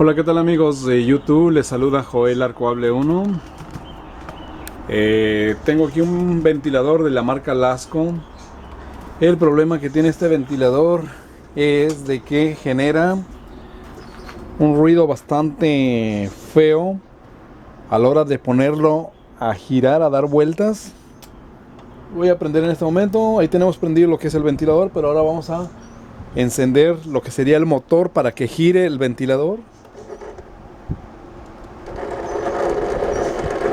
Hola, ¿qué tal amigos de YouTube? Les saluda Joel Arcoable 1. Tengo aquí un ventilador de la marca Lasco. El problema que tiene este ventilador es de que genera un ruido bastante feo a la hora de ponerlo a girar, a dar vueltas. Voy a prender en este momento. Ahí tenemos prendido lo que es el ventilador, pero ahora vamos a encender lo que sería el motor para que gire el ventilador.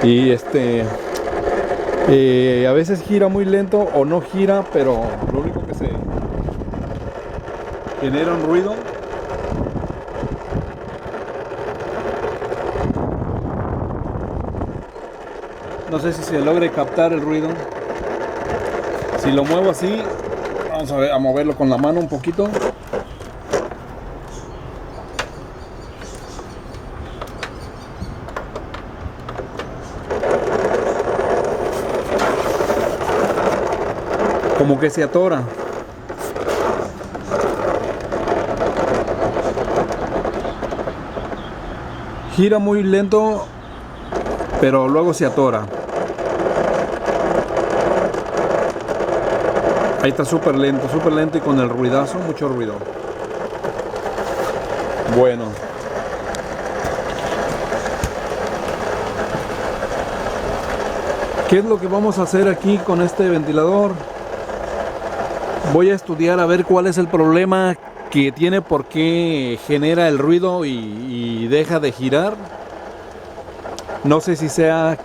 Y a veces gira muy lento o no gira, pero lo único que se genera un ruido. No sé si se logre captar el ruido. Si lo muevo así, vamos a moverlo con la mano un poquito. Como que se atora. Gira muy lento, pero luego se atora. Ahí está súper lento y con el ruidazo, mucho ruido. Bueno. ¿Qué es lo que vamos a hacer aquí con este ventilador? Voy a estudiar a ver cuál es el problema que tiene, por qué genera el ruido y deja de girar. No sé si sea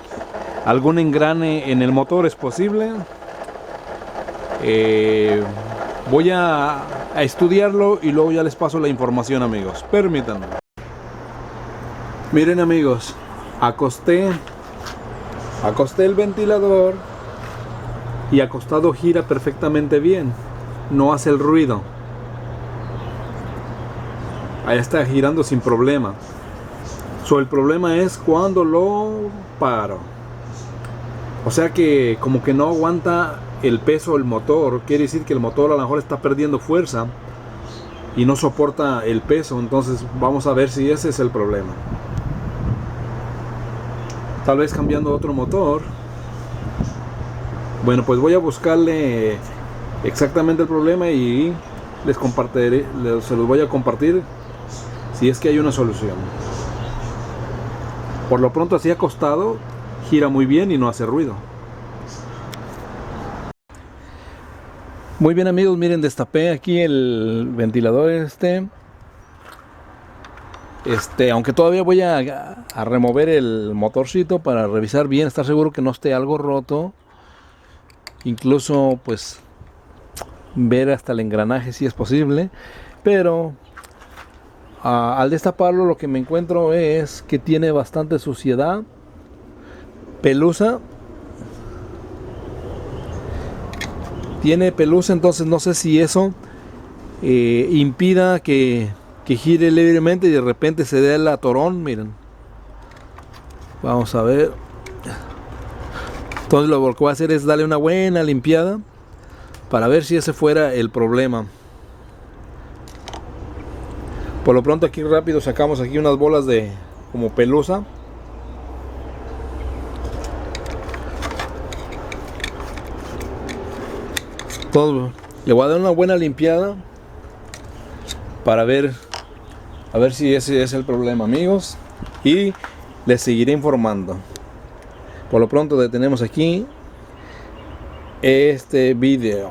algún engrane en el motor, es posible. Voy a estudiarlo y luego ya les paso la información, amigos. Permítanme. Miren, amigos, acosté el ventilador y acostado gira perfectamente bien. No hace el ruido. Ahí está girando sin problema. El problema es cuando lo paro. O sea que como que no aguanta el peso del motor. Quiere decir que el motor a lo mejor está perdiendo fuerza y no soporta el peso. Entonces vamos a ver si ese es el problema. Tal vez cambiando otro motor. Bueno, pues voy a buscarle exactamente el problema y les compartiré, se los voy a compartir si es que hay una solución. Por lo pronto, así acostado gira muy bien y no hace ruido. Muy bien, amigos, miren, destapé aquí el ventilador aunque todavía voy a remover el motorcito para revisar bien, estar seguro que no esté algo roto. Incluso pues ver hasta el engranaje si es posible, pero al destaparlo lo que me encuentro es que tiene bastante suciedad, pelusa. Tiene pelusa, entonces no sé si eso impida que gire libremente y de repente se dé el atorón. Miren, vamos a ver. Entonces lo que voy a hacer es darle una buena limpiada para ver si ese fuera el problema. Por lo pronto aquí rápido sacamos aquí unas bolas de como pelusa. Todo, le voy a dar una buena limpiada para ver a ver si ese es el problema, amigos, y les seguiré informando. Por lo pronto detenemos aquí este video.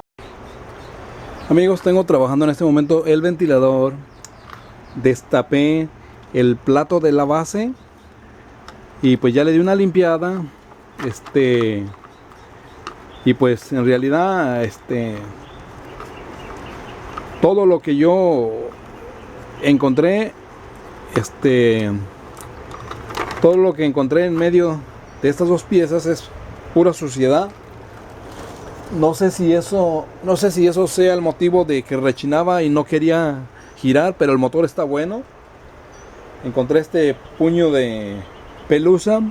Amigos, tengo trabajando en este momento el ventilador. Destapé el plato de la base y pues ya le di una limpiada. Y pues en realidad todo lo que yo encontré, todo lo que encontré en medio de estas dos piezas es pura suciedad. No sé si eso sea el motivo de que rechinaba y no quería girar, pero el motor está bueno. Encontré este puño de pelusa.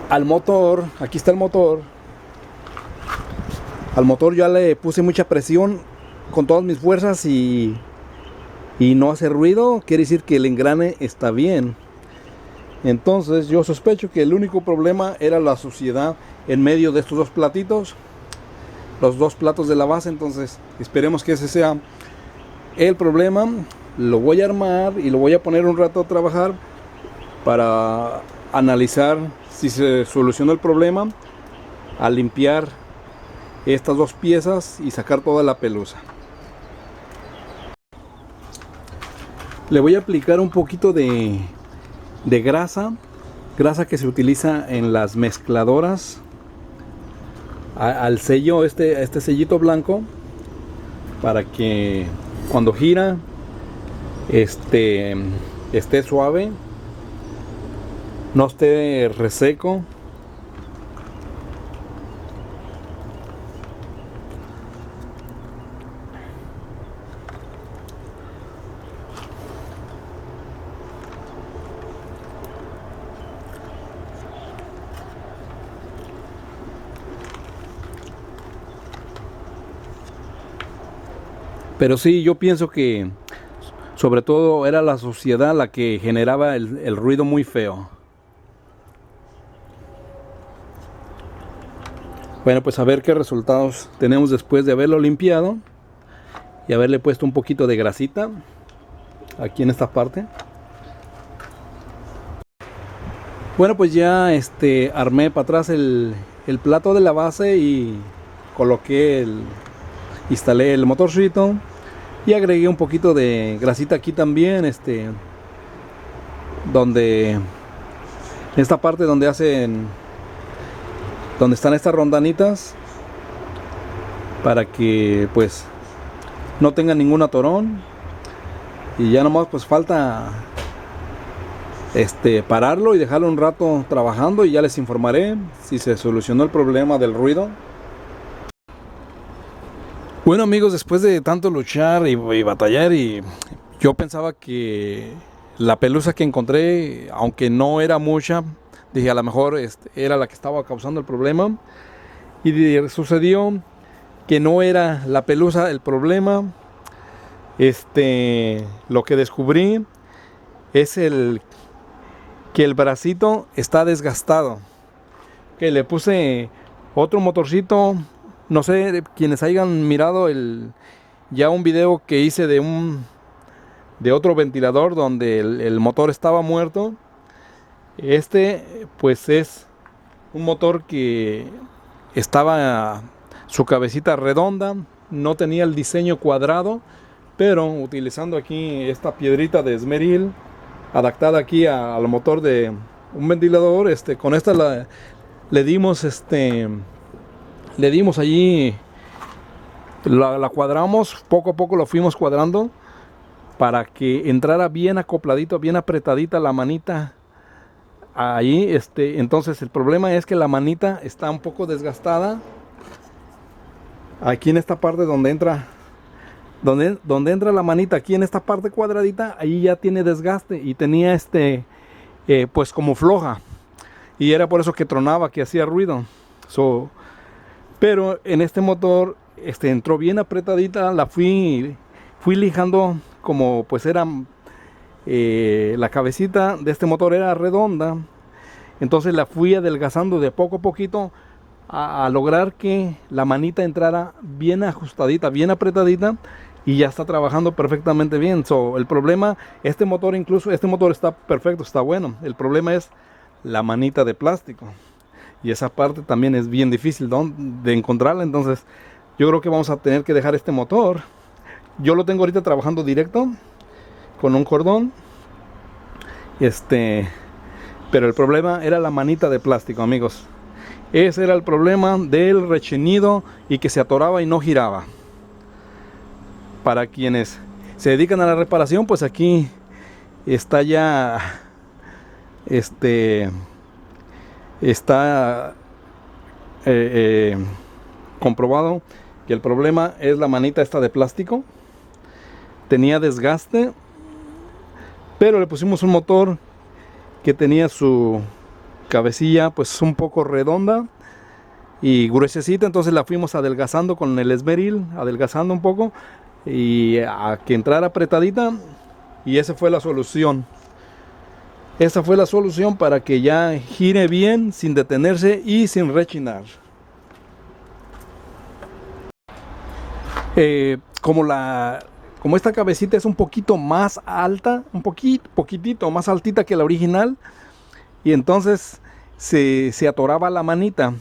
Al motor, aquí está el motor. Al motor ya le puse mucha presión con todas mis fuerzas y y no hace ruido, quiere decir que el engrane está bien. Entonces yo sospecho que el único problema era la suciedad en medio de estos dos platitos, los dos platos de la base. Entonces esperemos que ese sea el problema. Lo voy a armar y lo voy a poner un rato a trabajar para analizar si se solucionó el problema al limpiar estas dos piezas y sacar toda la pelusa. Le voy a aplicar un poquito de grasa que se utiliza en las mezcladoras al sello, este sellito blanco, para que cuando gira esté suave, no esté reseco. Pero sí, yo pienso que sobre todo era la suciedad la que generaba el ruido muy feo. Bueno, pues a ver qué resultados tenemos después de haberlo limpiado y haberle puesto un poquito de grasita aquí en esta parte. Bueno, pues ya armé para atrás el plato de la base y coloqué instalé el motorcito y agregué un poquito de grasita aquí también, donde en esta parte donde están estas rondanitas, para que pues no tenga ningún atorón. Y ya nomás pues falta pararlo y dejarlo un rato trabajando, y ya les informaré si se solucionó el problema del ruido. Bueno amigos, después de tanto luchar y batallar, y yo pensaba que la pelusa que encontré, aunque no era mucha, dije a lo mejor era la que estaba causando el problema, y sucedió que no era la pelusa el problema. Lo que descubrí es que el bracito está desgastado, que le puse otro motorcito. No sé, quienes hayan mirado ya un video que hice de otro ventilador donde el motor estaba muerto. Pues es un motor que estaba su cabecita redonda, no tenía el diseño cuadrado, pero utilizando aquí esta piedrita de esmeril adaptada aquí al motor de un ventilador, con esta le dimos allí, la cuadramos, poco a poco lo fuimos cuadrando para que entrara bien acopladito, bien apretadita la manita ahí. Entonces el problema es que la manita está un poco desgastada. Aquí en esta parte donde entra la manita, aquí en esta parte cuadradita, ahí ya tiene desgaste y tenía pues como floja, y era por eso que tronaba, que hacía ruido. Pero en este motor entró bien apretadita, la fui lijando, como pues era la cabecita de este motor era redonda, entonces la fui adelgazando de poco a poquito a lograr que la manita entrara bien ajustadita, bien apretadita, y ya está trabajando perfectamente bien. El problema, este motor está perfecto, está bueno. El problema es la manita de plástico, y esa parte también es bien difícil de encontrarla. Entonces yo creo que vamos a tener que dejar este motor. Yo lo tengo ahorita trabajando directo con un cordón, pero el problema era la manita de plástico, amigos. Ese era el problema del rechinido, y que se atoraba y no giraba. Para quienes se dedican a la reparación, pues aquí está ya está comprobado que el problema es la manita esta de plástico. Tenía desgaste, pero le pusimos un motor que tenía su cabecilla pues un poco redonda y gruesecita, entonces la fuimos adelgazando con el esmeril, adelgazando un poco, y a que entrara apretadita, y esa fue la solución. Esa fue la solución para que ya gire bien sin detenerse y sin rechinar. Como esta cabecita es un poquito más alta, poquitito más altita que la original, y entonces se atoraba la manita.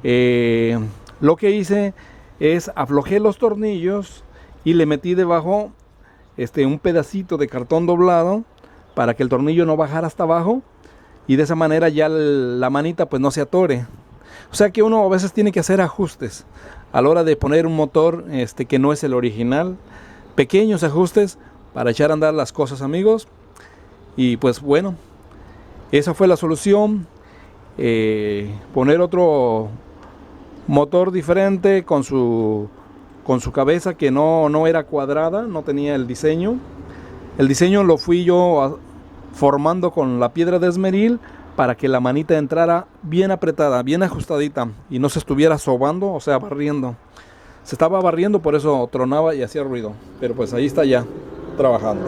Lo que hice es aflojé los tornillos y le metí debajo un pedacito de cartón doblado para que el tornillo no bajara hasta abajo, y de esa manera ya la manita pues no se atore. O sea que uno a veces tiene que hacer ajustes a la hora de poner un motor que no es el original, pequeños ajustes para echar a andar las cosas, amigos. Y pues bueno, esa fue la solución. Poner otro motor diferente con su cabeza que no era cuadrada, no tenía el diseño. El diseño lo fui yo formando con la piedra de esmeril para que la manita entrara bien apretada, bien ajustadita y no se estuviera sobando, o sea, barriendo. Se estaba barriendo, por eso tronaba y hacía ruido. Pero pues ahí está ya, trabajando.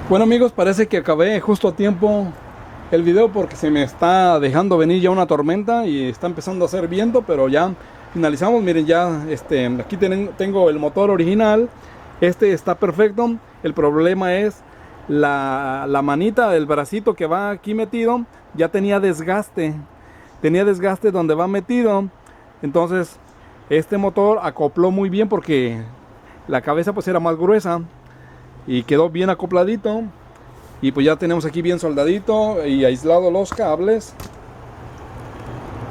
Bueno, amigos, parece que acabé justo a tiempo el video porque se me está dejando venir ya una tormenta y está empezando a hacer viento, pero ya finalizamos. Miren, ya aquí tengo el motor original. Está perfecto. El problema es la manita del bracito que va aquí metido. Ya tenía desgaste donde va metido. Entonces este motor acopló muy bien porque la cabeza pues era más gruesa y quedó bien acopladito. Y pues ya tenemos aquí bien soldadito y aislado los cables.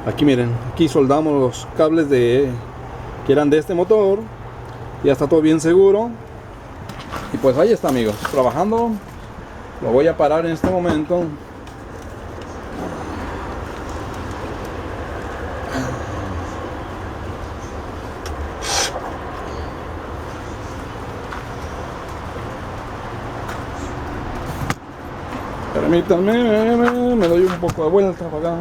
Aquí miren, aquí soldamos los cables que eran de este motor. Ya está todo bien seguro. Y pues ahí está, amigos, trabajando. Lo voy a parar en este momento. Permítanme, me doy un poco de vuelta para acá.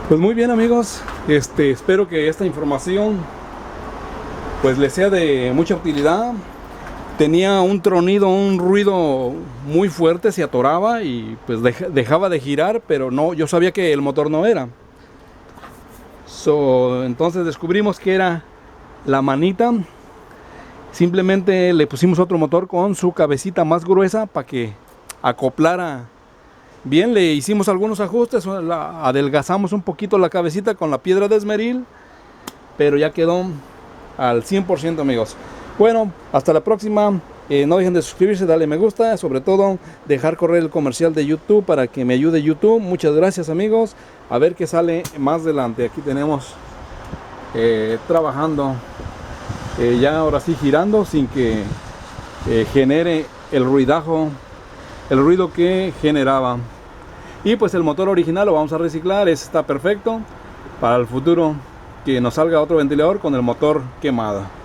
Pues muy bien, amigos, espero que esta información pues les sea de mucha utilidad. Tenía un tronido, un ruido muy fuerte, se atoraba y pues dejaba de girar, pero no, yo sabía que el motor no era. Entonces descubrimos que era la manita. Simplemente le pusimos otro motor con su cabecita más gruesa para que acoplara bien. Le hicimos algunos ajustes, adelgazamos un poquito la cabecita con la piedra de esmeril, pero ya quedó al 100%, amigos. Bueno, hasta la próxima. No dejen de suscribirse, darle me gusta, sobre todo dejar correr el comercial de YouTube para que me ayude YouTube. Muchas gracias, amigos. A ver qué sale más adelante. Aquí tenemos trabajando, ya ahora sí girando sin que genere el ruidajo, el ruido que generaba. Y pues el motor original lo vamos a reciclar. Está perfecto para el futuro, que nos salga otro ventilador con el motor quemado.